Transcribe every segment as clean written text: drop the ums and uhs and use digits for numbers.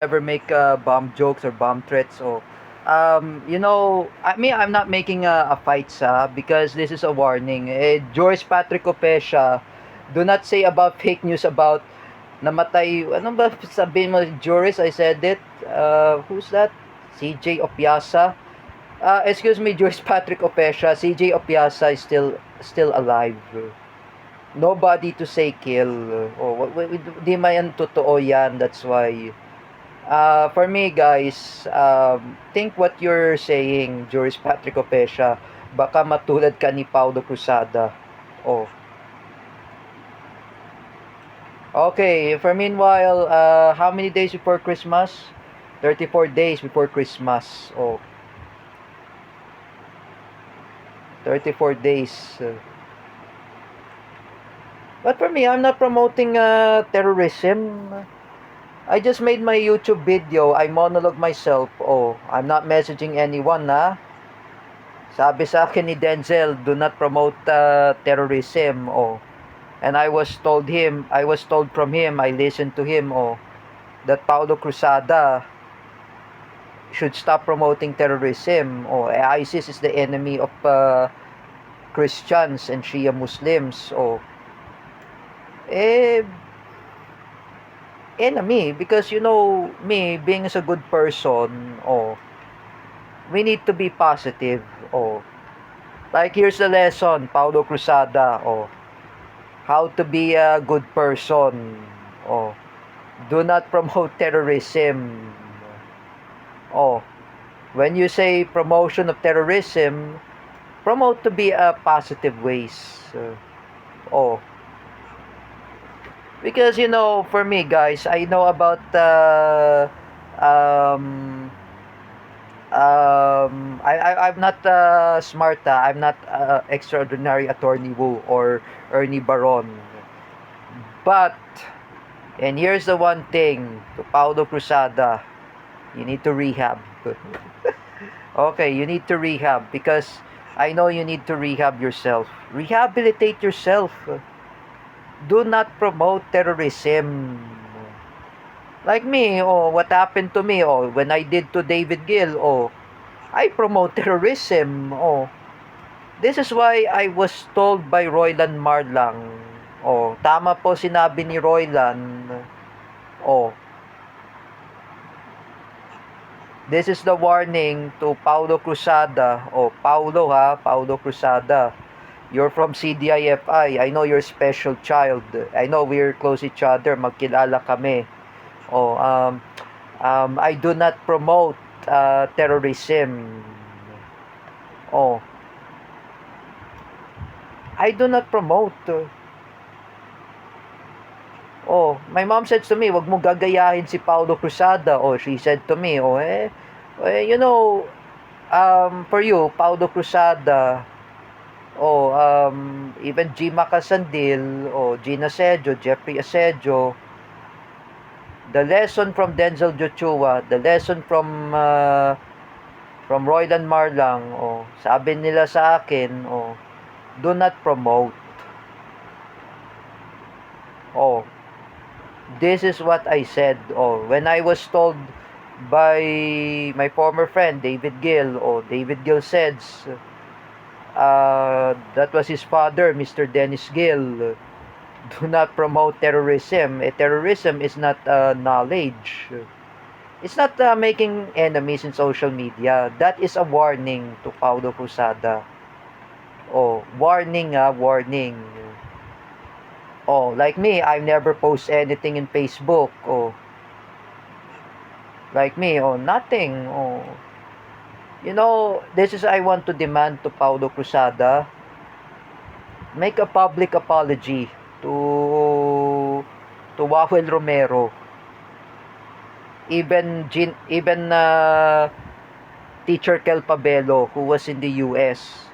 ever make bomb jokes or bomb threats. So, I mean, I'm not making a fight sa because this is a warning. George Patrick Opesha, do not say about fake news about namatay. Ano ba sabihin mo, Joris? I said it. Who's that? CJ Opiasa. Excuse me, George Patrick Opesha. CJ Opiasa is still alive. Nobody to say kill. Oh, di man yan totoo yan. That's why. For me, guys, think what you're saying, Joris Patrick Opesha. Baka matulad ka ni Paulo Cruzada. Oh. Okay, for meanwhile, how many days before Christmas? 34 days before Christmas. Oh, 34 days. But for me, I'm not promoting terrorism. I just made my YouTube video. I monologue myself. Oh, I'm not messaging anyone, na. Sabi sa akin ni Denzel, do not promote terrorism. Oh, and I was told from him, I listened to him. Oh, that Paulo Cruzada should stop promoting terrorism. Oh, ISIS is the enemy of Christians and Shia Muslims. Oh, eh, enemy because me being as a good person. Oh, we need to be positive. Oh, like here's the lesson, Paulo Cruzada. Oh, how to be a good person. Oh, do not promote terrorism. Oh, when you say promotion of terrorism, promote to be a positive ways. Oh, because for me, guys, I know about um I'm not smart. I'm not extraordinary attorney Wu or Ernie Baron. But and here's the one thing to Paulo Cruzada, you need to rehab. Okay, you need to rehab because I know you need to rehab yourself. Rehabilitate yourself. Do not promote terrorism. Like me, what happened to me, when I did to David Gill, I promote terrorism, This is why I was told by Roylan Marlang, tama po sinabi ni Roylan, oh, this is the warning to Paulo Cruzada, Paulo Cruzada. You're from CDIFI. I know you're a special child. I know we're close each other. Magkilala kami. Oh, I do not promote terrorism. Oh, I do not promote. My mom said to me, wag mo gagayahin si Paulo Cruzada. She said to me, for you, Paulo Cruzada, even Gima Casandil, Gina Sejo, Jeffrey Asejo, the lesson from Denzel Joshua, the lesson from Roylan Marlang, sabi nila sa akin, do not promote. This is what I said. When I was told by my former friend David Gill, David Gill says, that was his father, Mr. Dennis Gill. Do not promote terrorism. Terrorism is not knowledge. It's not making enemies in social media. That is a warning to Paulo Cruzada. Warning, warning. Like me, I never post anything in Facebook. Like me, nothing. This is I want to demand to Paulo Cruzada. Make a public apology to Wawel Romero. Even Teacher Kel Pabelo, who was in the US.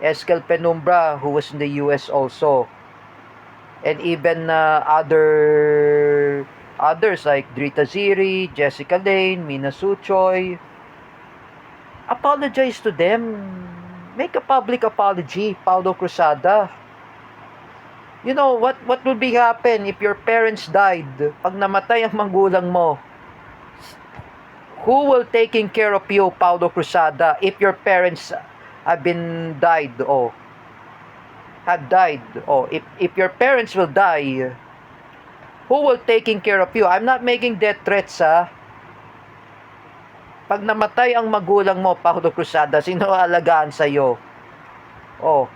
Eskel Penumbra, who was in the US also. And even others like Drita Ziri, Jessica Lane, Mina Suchoy. Apologize to them. Make a public apology, Paulo Cruzada. What will be happen if your parents died? Pag namatay ang magulang mo, Who will taking care of you, Paulo Cruzada, if your parents have been died or have died? Or if your parents will die, who will taking care of you? I'm not making death threats, ha. Pag namatay ang magulang mo, Paulo Cruzada, sino aalagaan sa'yo? Oh.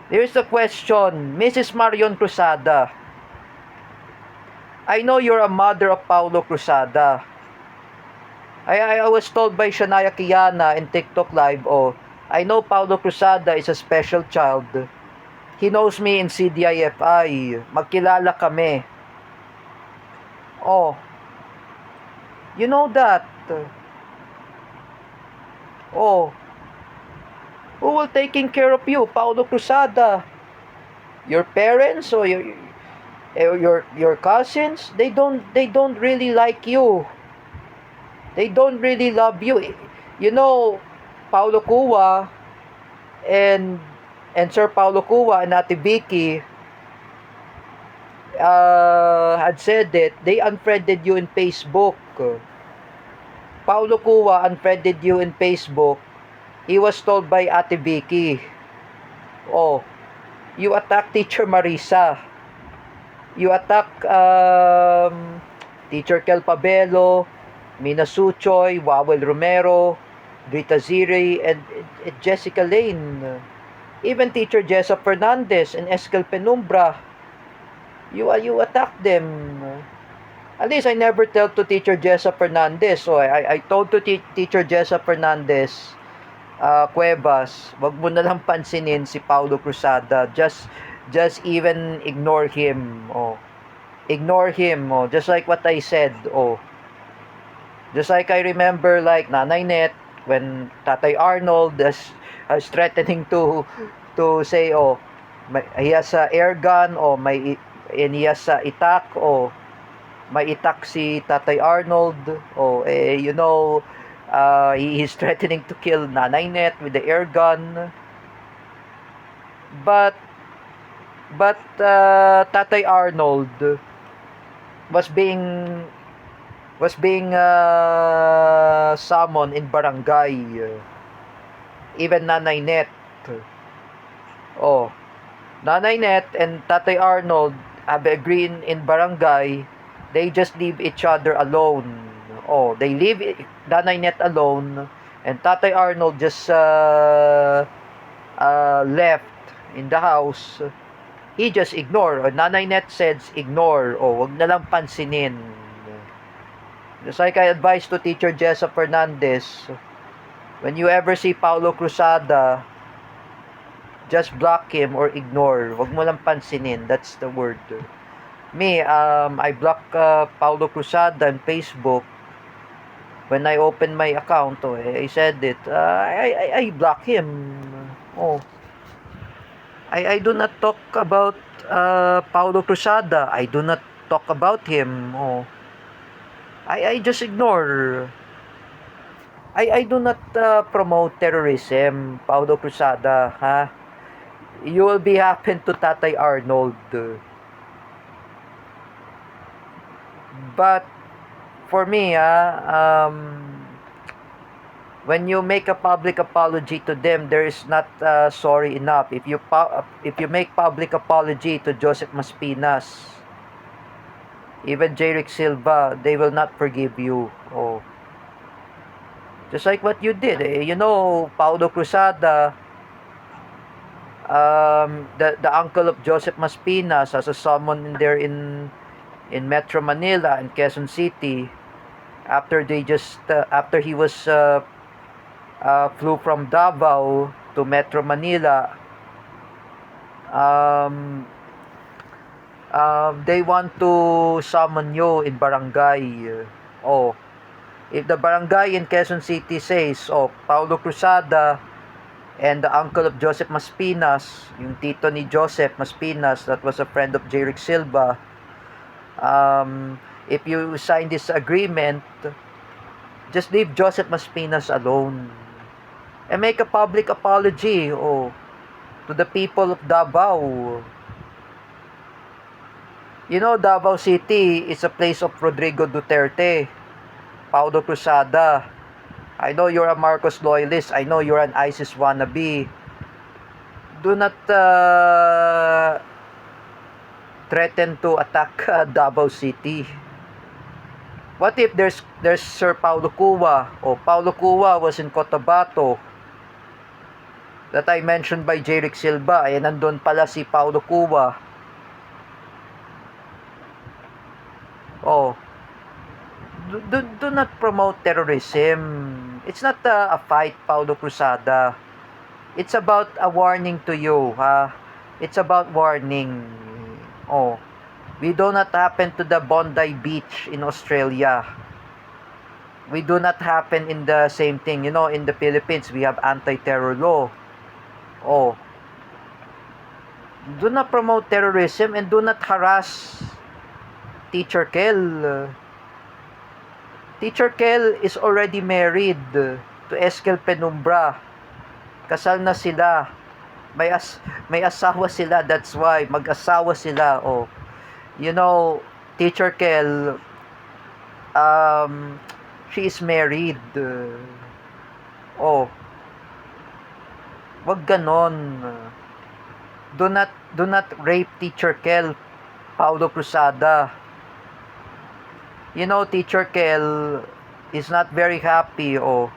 Here's the question, Mrs. Marion Cruzada. I know you're a mother of Paulo Cruzada. I was told by Shania Kiana in TikTok Live, I know Paulo Cruzada is a special child. He knows me in CDIFI. Magkilala kami. Oh. You know that. Oh. Who will taking care of you, Paulo Cruzada? Your parents or your cousins? They don't really like you. They don't really love you. You know, Paulo Cua and Sir Paulo Cua and Ate Vicky had said that they unfriended you in Facebook. Paulo Cua unfriended you in Facebook. He was told by Ate Vicky, oh, you attack Teacher Marisa. You attack Teacher Kel Pabelo, Mina Suchoy, Wawel Romero, Rita Ziri, and Jessica Lane. Even Teacher Jessa Fernandez and Eskel Penumbra. You attack them. At least I never tell to Teacher Jessa Fernandez. So I told to Teacher Jessa Fernandez, Cuevas, wag mo na lang pansinin si Paulo Cruzada. Just even ignore him. Oh. Ignore him. Oh. Just like what I said. Oh. Just like I remember like Nanay Net when Tatay Arnold is threatening to say he has a air gun and he has a itak may itak si Tatay Arnold he's threatening to kill Nanay Net with the air gun, but Tatay Arnold was being summoned in barangay. Even Nanay Net. Nanay Net and Tatay Arnold have agreed in barangay. They just leave each other alone. They leave Nanay Net alone, and Tatay Arnold just left in the house. He just ignored. Nanay Net says ignore. Wag na lang pansinin. Just like I advised to Teacher Jessa Fernandez, when you ever see Paulo Cruzada, just block him or ignore. Wag mo lang pansinin. That's the word. Me, I block Paulo Cruzada on Facebook. When I opened my account, I said it. I block him. I do not talk about Paulo Cruzada. I do not talk about him. I just ignore. I do not promote terrorism, Paulo Cruzada, ha? You will be happen to Tatay Arnold. But for me, when you make a public apology to them, there is not sorry enough. If you make public apology to Joseph Maspinas, even Jeric Silva, they will not forgive you. Just like what you did. Paulo Cruzada, the uncle of Joseph Maspinas, has a summon in there in Metro Manila and Quezon City after he was flew from Davao to Metro Manila. They want to summon you in barangay. If the barangay in Quezon City says, Paulo Cruzada and the uncle of Joseph Maspinas, yung tito ni Joseph Maspinas that was a friend of Jeric Silva, if you sign this agreement, just leave Joseph Maspinas alone and make a public apology to the people of Davao. Davao City is a place of Rodrigo Duterte. Paulo Cruzada, I know you're a Marcos loyalist. I know you're an ISIS wannabe. Do not threaten to attack Davao City. What if there's Sir Paulo Cua? Oh, Paulo Cua was in Cotabato that I mentioned by Jeric Silva. Eh, nandun pala si Paulo Cua. Oh, do not promote terrorism. It's not a fight, Paulo Cruzada. It's about a warning to you, ha? It's about warning. Oh, we do not happen to the Bondi Beach in Australia. We do not happen in the same thing. You know, in the Philippines, we have anti-terror law. Oh, do not promote terrorism and do not harass Teacher Kel. Teacher Kel is already married to Eskel Penumbra. Kasal na sila. May asawa sila, that's why mag-asawa sila. Oh, you know, Teacher Kel, she is married. Oh, wag ganon. Do not rape Teacher Kel, Paulo Cruzada. You know, Teacher Kel is not very happy. Oh,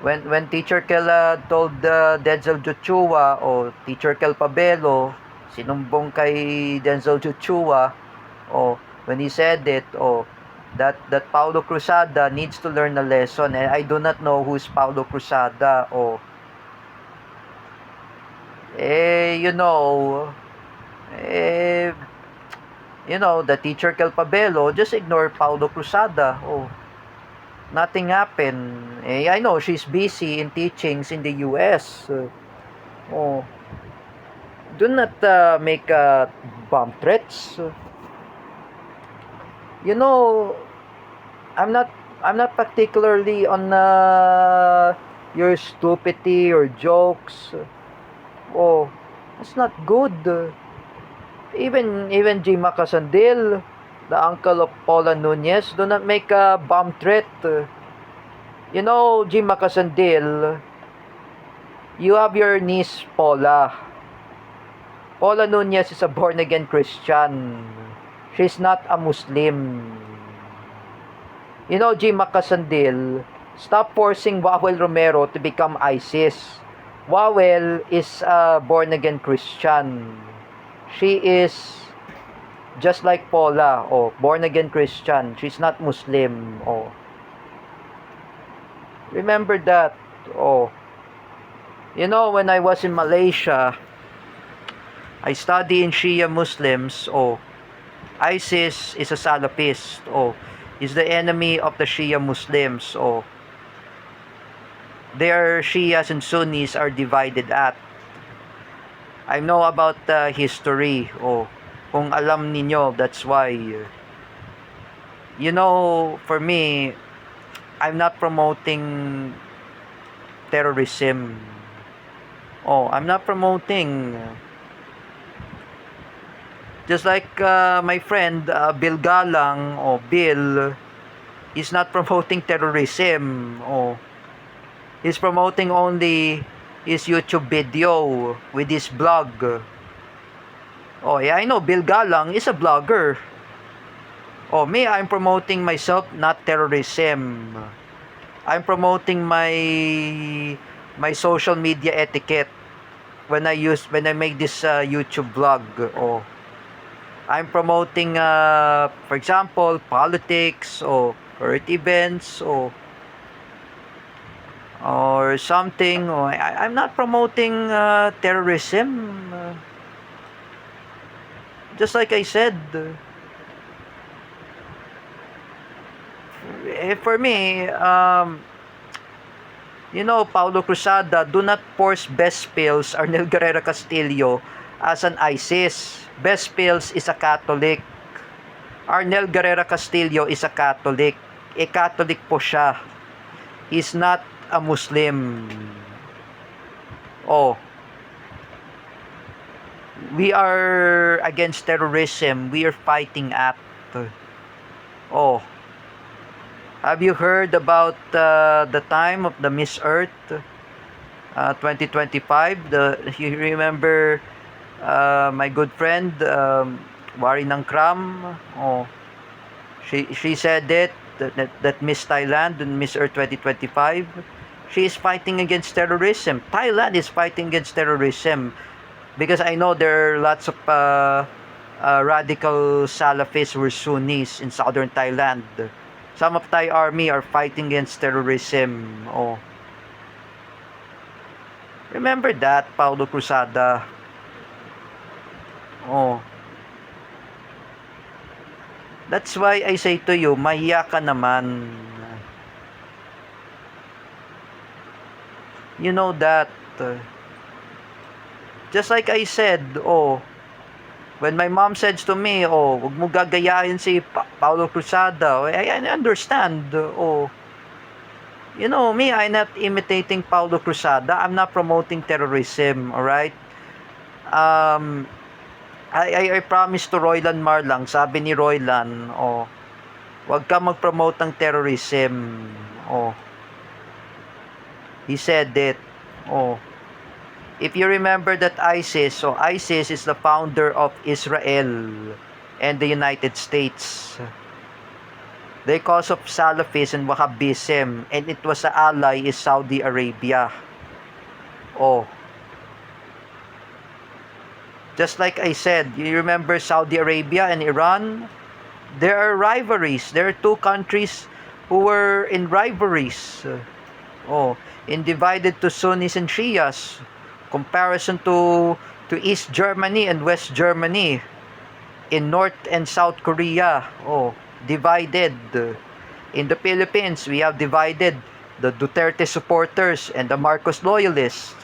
when Teacher Kel told Denzel Joshua o Teacher Kel Pabelo, sinumbong kay Denzel Joshua, when he said it, that Paulo Cruzada needs to learn a lesson, and I do not know who's Paulo Cruzada. You know, the Teacher Kel Pabelo, just ignore Paulo Cruzada. Nothing happened. I know she's busy in teachings in the US. Do not make bomb threats. You know, I'm not particularly on your stupidity or jokes. It's not good. Even Jim Macasandil, the uncle of Paula Nunez, do not make a bomb threat. You know, Jim Macasandil, you have your niece Paula. Paula Nunez is a born-again Christian. She's not a Muslim. You know, Jim Macasandil, stop forcing Wawel Romero to become ISIS. Wawel is a born-again Christian. She is just like Paula, born-again Christian. She's not Muslim. Remember that. You know, when I was in Malaysia, I study in Shia Muslims. ISIS is a Salafist. Is the enemy of the Shia Muslims. Their Shias and Sunnis are divided at. I know about the history. Kung alam ninyo, that's why. You know, for me, I'm not promoting terrorism. I'm not promoting. Just like my friend Bill Galang, Bill is not promoting terrorism. He's promoting only his YouTube video with his blog. I know Bill Galang is a blogger. Me, I'm promoting myself, not terrorism. I'm promoting my social media etiquette when I make this YouTube vlog. I'm promoting, for example, politics or current events or something. I'm not promoting terrorism. Just like I said, for me, you know, Paulo Cruzada, do not force Best Pills, Arnel Guerrero Castillo, as an ISIS. Best Pills is a Catholic. Arnel Guerrero Castillo is a Catholic. Catholic po siya. He's not a Muslim. We are against terrorism. We are fighting at. Have you heard about the time of the Miss Earth 2025? You remember my good friend Wari Nangkram? Oh, she said that Miss Thailand and Miss Earth 2025, she is fighting against terrorism. Thailand is fighting against terrorism because I know there are lots of radical Salafis or Sunnis in southern Thailand. Some of Thai army are fighting against terrorism. Oh, remember that, Paulo Cruzada? Oh, that's why I say to you, mahiya ka naman. You know that. Just like I said, oh, when my mom says to me, oh, huwag mo gagayahin si Paulo Cruzada, I understand. Oh, you know me, I'm not imitating Paulo Cruzada. I'm not promoting terrorism, alright? I promise to Roylan Marlang, sabi ni Roylan, oh, huwag ka mag-promote ng terrorism. Oh, he said it. Oh, if you remember that ISIS is the founder of Israel and the United States. The cause of Salafism and Wahhabism, and it was an ally is Saudi Arabia. Oh, just like I said, you remember Saudi Arabia and Iran? There are rivalries. There are two countries who were in rivalries. Oh, in divided to Sunnis and Shias. Comparison to East Germany and West Germany, in North and South Korea, oh, divided. In the Philippines, we have divided the Duterte supporters and the Marcos loyalists.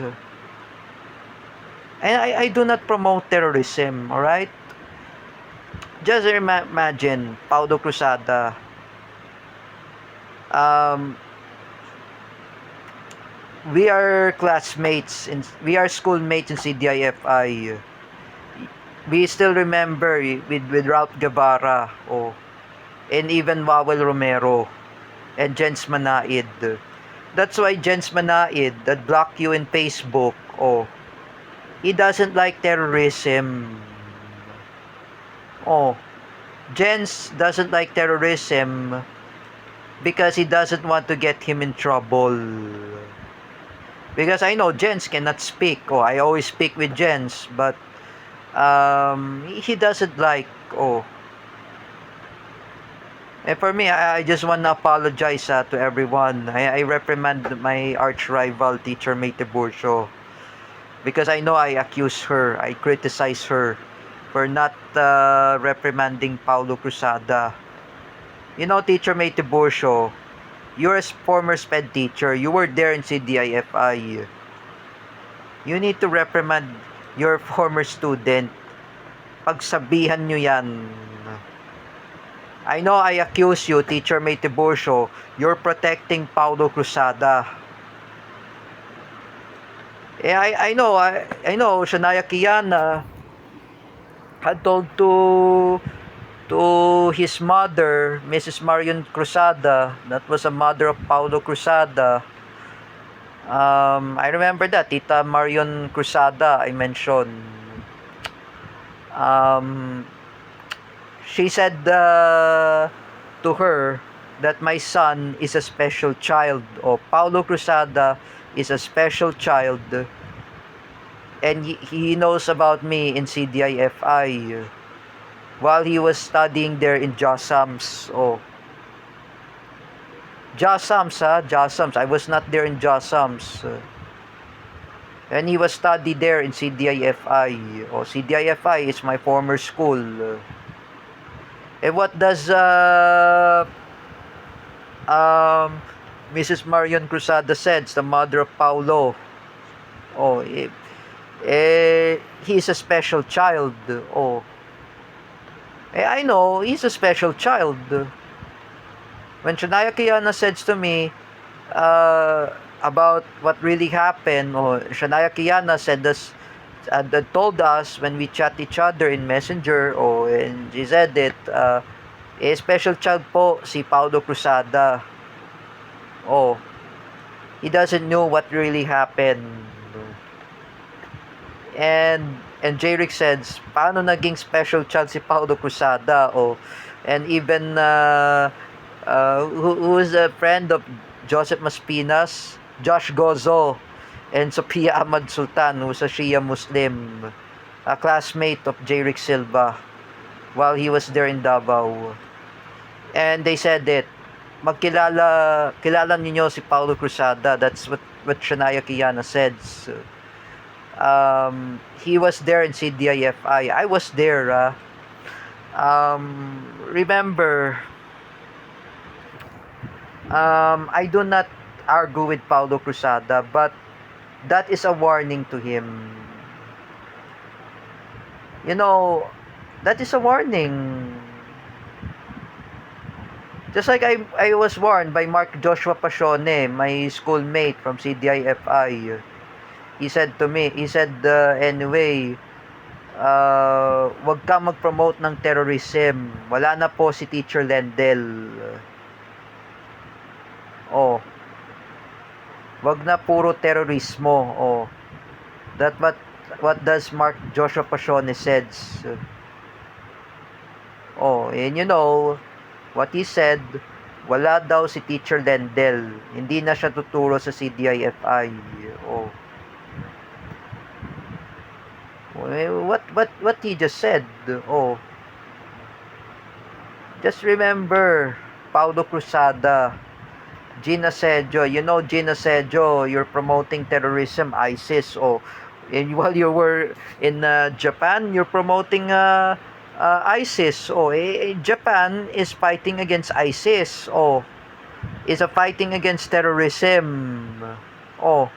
And I do not promote terrorism, alright? Just imagine, Paulo Cruzada, we are classmates and we are schoolmates in CDIFI. We still remember with Ralph Guevara, oh, and even Wawel Romero and Jens Manaid. That's why Jens Manaid that blocked you in Facebook, oh, he doesn't like terrorism. Oh, Jens doesn't like terrorism because he doesn't want to get him in trouble. Because I know Jens cannot speak. Oh, I always speak with Jens, but he doesn't like. Oh, and for me, I just want to apologize to everyone. I reprimand my arch rival, Teacher May Tiburcio, because I know I accuse her, I criticize her for not reprimanding Paulo Cruzada. You know, Teacher May Tiburcio, you're a former SPED teacher. You were there in CDIFI. You need to reprimand your former student. Pagsabihan nyo yan. I know I accuse you, Teacher May Tiburcio, you're protecting Paulo Cruzada. I know, Shania Kiana had told to his mother, Mrs. Marion Cruzada, that was a mother of Paulo Cruzada. I remember that, Tita Marion Cruzada, I mentioned. She said to her that my son is a special child, or Paulo Cruzada is a special child, and he knows about me in CDIFI while he was studying there in JASAMS. Oh, JASAMS. I was not there in JASAMS. And he was studied there in CDIFI. Oh, CDIFI is my former school. And what does Mrs. Marion Cruzada said, the mother of Paulo? Oh, he's a special child. Oh, I know, he's a special child. When Shania Kiana says to me about what really happened, or Shania Kiana said this, that told us when we chat each other in Messenger, and she said that a special child po si Paulo Cruzada. Oh, he doesn't know what really happened. And J-Rick says, paano naging special child si Paulo Cruzada? Oh, and even who is a friend of Joseph Maspinas, Josh Gozo, and Sophia Ahmad Sultan, who's a Shia Muslim, a classmate of J-Rick Silva while he was there in Davao. And they said it, kilala niyo si Paulo Cruzada. That's what Shania Kiana said. So, he was there in CDIFI. I was there. Remember, I do not argue with Paulo Cruzada, but that is a warning to him. You know, that is a warning. Just like I was warned by Mark Joshua Pasione, my schoolmate from CDIFI. He said to me, anyway, wag ka mag-promote ng terrorism. Wala na po si Teacher Lendel. Oh. Wag na puro terorismo. Oh. That what does Mark Joshua Pasione says. Oh, and you know what he said, wala daw si Teacher Lendel. Hindi na siya tuturo sa CDIFI. Oh. What he just said. Oh. Just remember, Paulo Cruzada, Gina Sejo. You know Gina Sejo, you're promoting terrorism, ISIS. Oh. And while you were in Japan, you're promoting ISIS. Oh, Japan is fighting against ISIS. Oh, is a fighting against terrorism. Oh,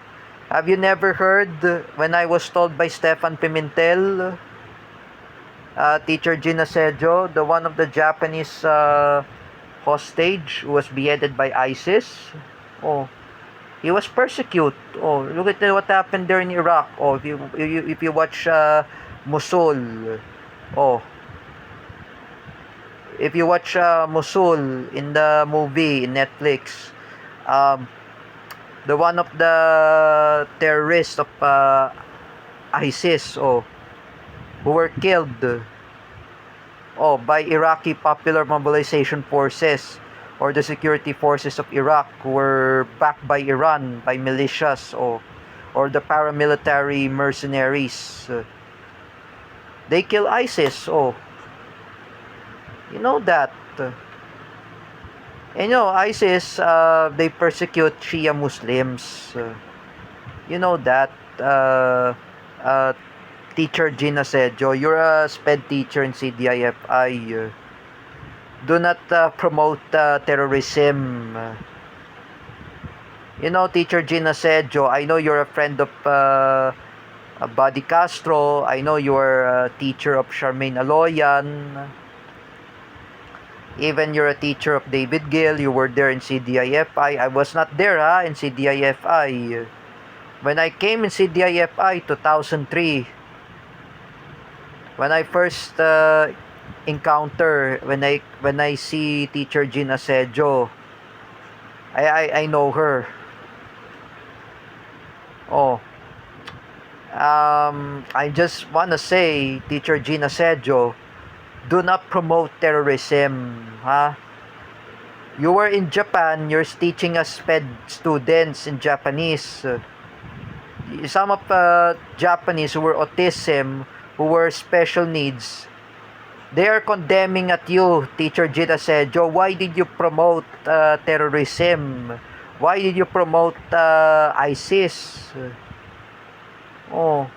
have you never heard when I was told by Stefan Pimentel, Teacher Gina Sejo, the one of the Japanese hostage who was beheaded by ISIS? Oh, he was persecuted. Oh, look at what happened there in Iraq. Oh, if you watch Mosul. Oh, if you watch Mosul in the movie in Netflix, the one of the terrorists of ISIS, oh, who were killed, oh, by Iraqi Popular Mobilization Forces, or the security forces of Iraq, who were backed by Iran, by militias, or the paramilitary mercenaries. They kill ISIS. Oh, you know that. And you know, ISIS, they persecute Shia Muslims. You know that. Teacher Gina Sejo, you're a SPED teacher in CDIFI. Do not promote terrorism. You know, Teacher Gina Sejo, I know you're a friend of Buddy Castro. I know you're a teacher of Charmaine Aloyan. Even you're a teacher of David Gill. You were there in CDIFI. I was not there in CDIFI. When I came in CDIFI 2003, when I first encounter, when I see Teacher Gina Sejo, I know her. Oh, I just wanna say, Teacher Gina Sejo, do not promote terrorism, You were in Japan, you're teaching us SPED students in Japanese. Some of Japanese who were autism, who were special needs, they are condemning at you, Teacher Gina Sejo. Why did you promote terrorism? Why did you promote ISIS? Oh,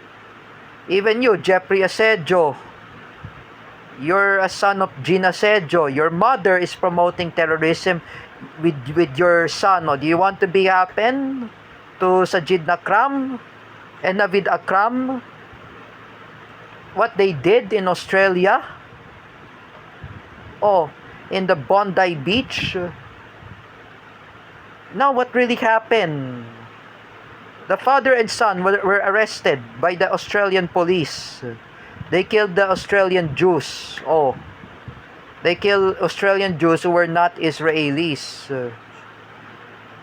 even you, Jeffrey Asejo, you're a son of Gina Sejo. Your mother is promoting terrorism with your son. Do you want to be happen to Sajid Nakram and Navid Akram? What they did in Australia? Oh, in the Bondi Beach? Now what really happened? The father and son were arrested by the Australian police. They killed the Australian Jews. Oh, they killed Australian Jews who were not Israelis.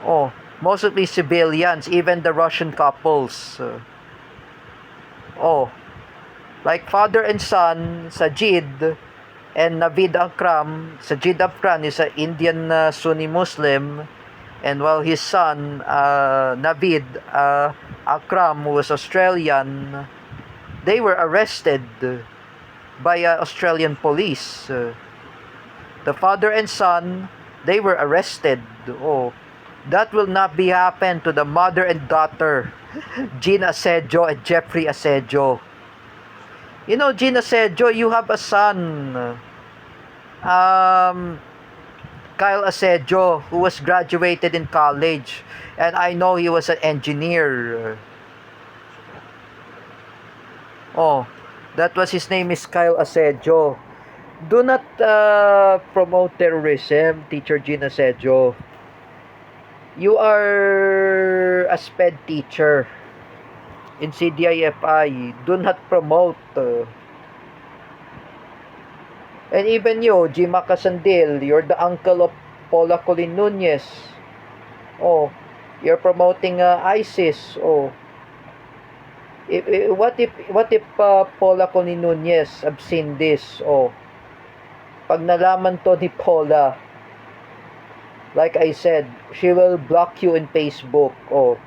Oh, mostly civilians, even the Russian couples. Oh, like father and son, Sajid and Navid Akram. Sajid Akram is an Indian Sunni Muslim, and while his son, Navid Akram, who was Australian, they were arrested by Australian police. The father and son, they were arrested. Oh, that will not be happen to the mother and daughter, Jean Asedio and Jeffrey Asedio. You know, Jean Asedio, you have a son, Kyle Asedio, who was graduated in college, and I know he was an engineer. Oh, that was his name is Kyle Asedio. Do not promote terrorism, Teacher Jean Asedio. You are a SPED teacher in CDIFI. Do not promote. And even you, Jima Casandil, you're the uncle of Paula Colin Nunez. Oh, you're promoting ISIS. Oh, what if Paula Colin Nunez have seen this? Oh, pag nalaman to ni Paula, like I said, she will block you in Facebook. Oh,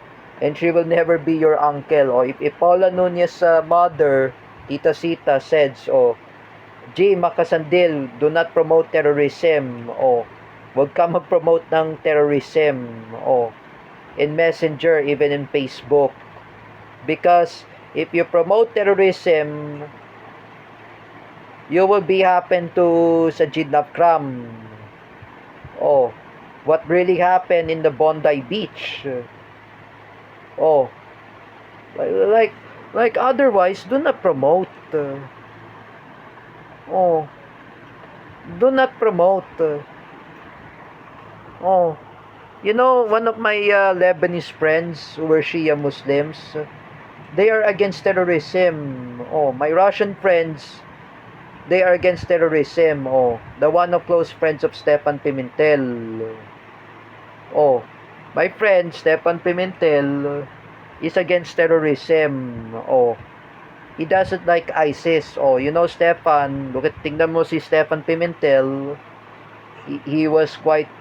and she will never be your uncle. Oh, if Paula Nunez mother, Tita Sita says, oh, G. Macasandil, do not promote terrorism. Oh, wag ka mag-promote ng terrorism. Oh, in Messenger, even in Facebook. Because if you promote terrorism, you will be happen to Sajid Akram. Oh, what really happened in the Bondi Beach? Oh, like otherwise, do not promote. Oh, do not promote. Oh, you know, one of my Lebanese friends who were Shia Muslims, they are against terrorism. Oh, my Russian friends, they are against terrorism. Oh, the one of close friends of Stepan Pimentel. Oh, my friend Stepan Pimentel is against terrorism. Oh, he doesn't like ISIS. Oh, you know Stepan, tingnan mo si Stepan Pimentel. He was quite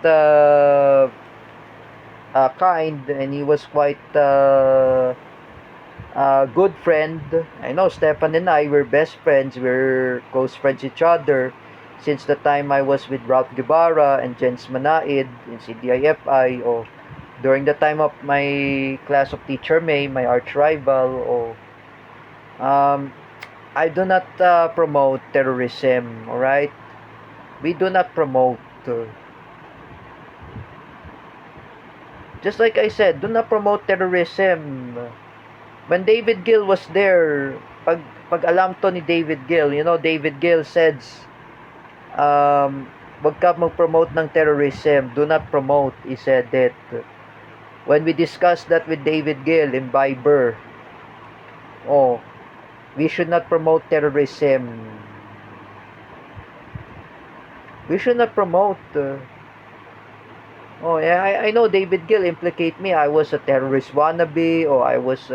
kind, and he was quite good friend. I know Stepan and I were best friends. We're close friends each other since the time I was with Ralph Guevara and Jens Manaid in CDIFI. Oh, during the time of my class of Teacher May, my arch rival. Oh, I do not promote terrorism. All right, we do not promote. Just like I said, do not promote terrorism. When David Gill was there, pag alam to ni David Gill, you know, David Gill says, wag ka mag-promote ng terrorism. Do not promote, he said that. When we discussed that with David Gill in Viber, oh, we should not promote terrorism. We should not promote. Oh, yeah, I know David Gill implicate me. I was a terrorist wannabe, or I was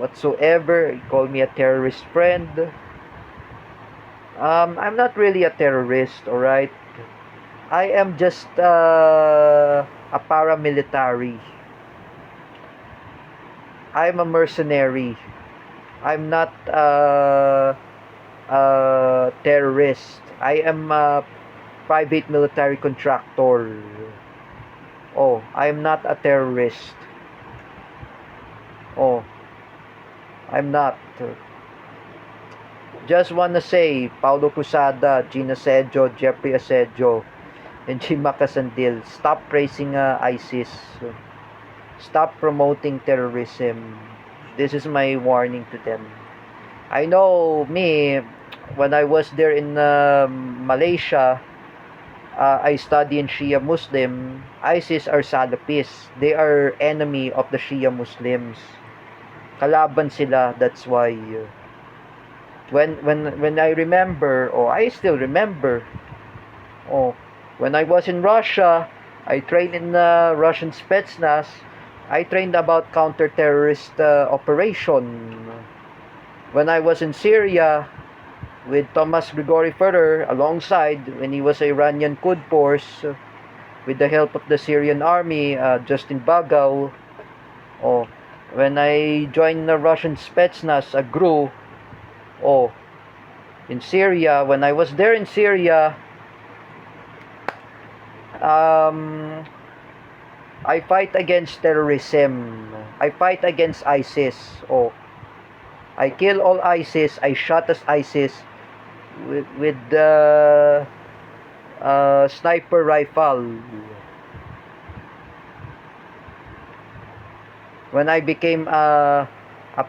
whatsoever. He called me a terrorist friend. I'm not really a terrorist, alright? I am just a paramilitary. I'm a mercenary. I'm not a terrorist. I am a private military contractor. Oh, I am not a terrorist. Oh, I'm not. Just wanna say, Paulo Cruzada, Gina Asedio, Jeffrey Asedio, and Jim Macasandil, stop praising ISIS. Stop promoting terrorism. This is my warning to them. I know me, when I was there in Malaysia, I study in Shia Muslim. ISIS are Salafists. They are enemy of the Shia Muslims. Kalaban sila, that's why. When I remember, I still remember, when I was in Russia, I trained in Russian Spetsnaz. I trained about counter-terrorist operation. When I was in Syria with Thomas Grigori Ferrer alongside when he was Iranian Quds Force with the help of the Syrian army, Justin Bagau. Oh, when I joined the Russian Spetsnaz, GRU. Oh, in Syria, when I was there in Syria, I fight against terrorism. I fight against ISIS. Oh, I kill all ISIS. I shot as ISIS with the sniper rifle. When I became a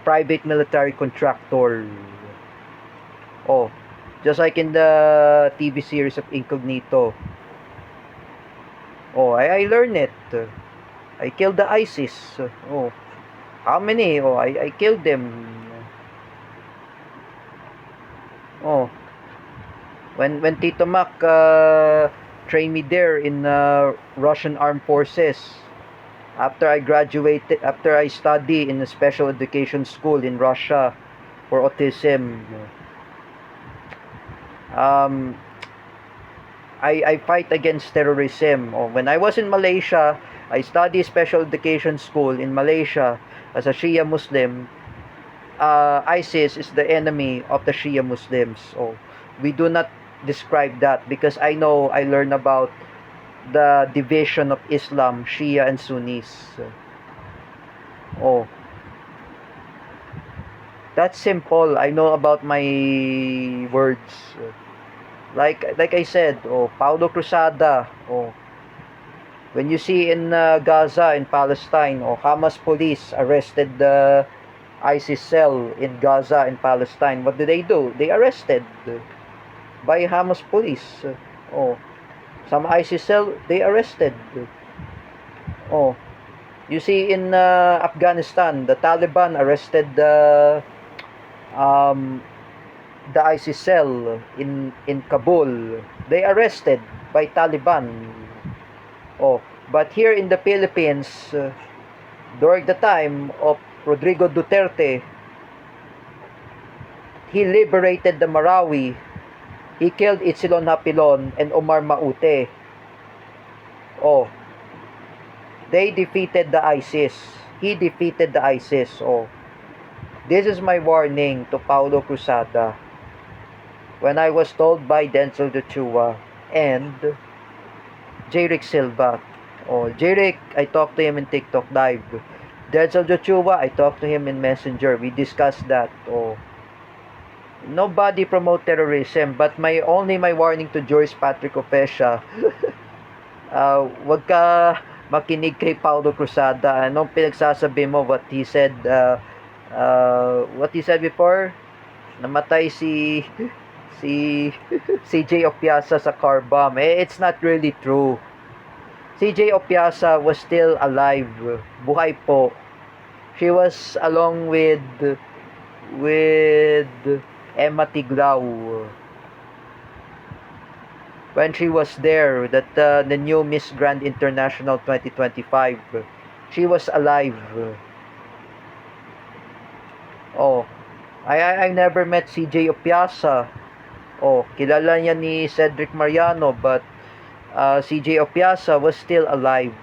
private military contractor. Oh, just like in the TV series of Incognito. Oh, I learned it. I killed the ISIS. Oh, how many? Oh, I killed them. Oh, when Tito Mac trained me there in Russian Armed Forces. After I graduated, after I studied in a special education school in Russia for autism. I fight against terrorism. Oh, when I was in Malaysia, I studied special education school in Malaysia as a Shia Muslim. ISIS is the enemy of the Shia Muslims. Oh, we do not describe that because I know I learned about the division of Islam, Shia and Sunnis. Oh, that's simple. I know about my words. Like I said, oh, Paulo Cruzada. Oh, when you see in Gaza in Palestine, oh, Hamas police arrested the ISIS cell in Gaza in Palestine. What did they do? They arrested by Hamas police. Oh, some ISIS cell they arrested. Oh, you see in Afghanistan, the Taliban arrested the ISIS cell in Kabul. They arrested by Taliban. Oh, but here in the Philippines, during the time of Rodrigo Duterte, he liberated the Marawi. He killed Itzilon Hapilon and Omar Maute. Oh, they defeated the ISIS. He defeated the ISIS. Oh, this is my warning to Paulo Cruzada. When I was told by Denzel Joshua and Jerick Silva. Oh, Jerick, I talked to him in TikTok Live. Denzel Joshua, I talked to him in Messenger. We discussed that. Oh, nobody promote terrorism, but my warning to Joyce Patrick Opesha, wag ka makinig kay Paulo Cruzada. Anong pinagsasabi mo? What he said before? Namatay si CJ Opiasa sa car bomb. It's not really true. CJ Opiasa was still alive. Buhay po. She was along with Emma Tiglao. When she was there, that the new Miss Grand International 2025, she was alive. Oh, I never met CJ Opiasa. Oh, kilala niya ni Cedric Mariano, but CJ Opiasa was still alive.